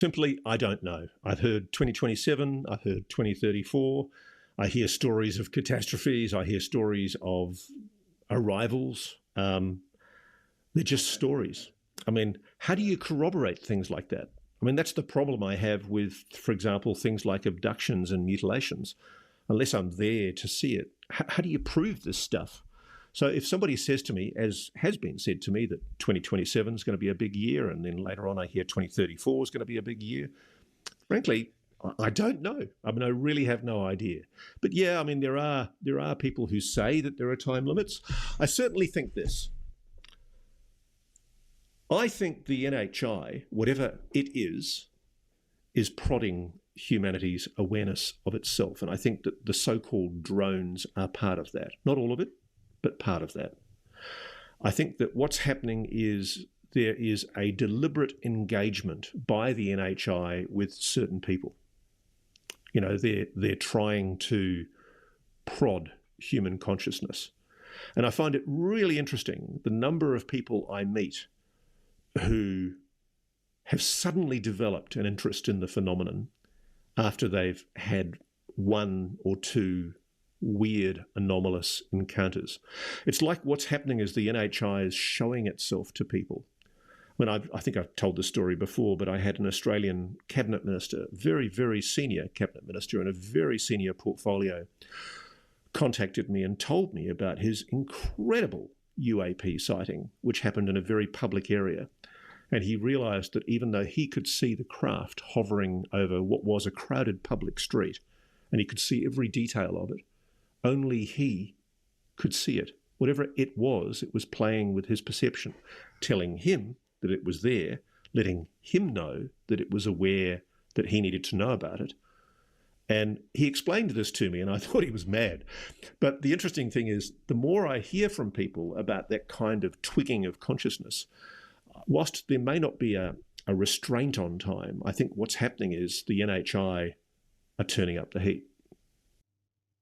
Simply, I don't know. I've heard 2027, I've heard 2034. I hear stories of catastrophes. I hear stories of arrivals. They're just stories. I mean, how do you corroborate things like that? I mean, that's the problem I have with, for example, things like abductions and mutilations. Unless I'm there to see it, how do you prove this stuff? So if somebody says to me, as has been said to me, that 2027 is going to be a big year, and then later on I hear 2034 is going to be a big year, frankly, I don't know. I mean, I really have no idea. But yeah, I mean, there are people who say that there are time limits. I certainly think this. I think the NIH, whatever it is prodding humanity's awareness of itself. And I think that the so-called drones are part of that. Not all of it, but part of that. I think that what's happening is there is a deliberate engagement by the NIH with certain people. You know, they're trying to prod human consciousness. And I find it really interesting, the number of people I meet who have suddenly developed an interest in the phenomenon after they've had one or two weird, anomalous encounters. It's like what's happening is the NIH is showing itself to people. I mean, I think I've told this story before, but I had an Australian cabinet minister, very, very senior cabinet minister and a very senior portfolio, contacted me and told me about his incredible UAP sighting, which happened in a very public area. And he realised that even though he could see the craft hovering over what was a crowded public street, and he could see every detail of it, only he could see it. Whatever it was playing with his perception, telling him that it was there, letting him know that it was aware that he needed to know about it. And he explained this to me, and I thought he was mad. But the interesting thing is, the more I hear from people about that kind of twigging of consciousness, whilst there may not be a restraint on time, I think what's happening is the NIH are turning up the heat.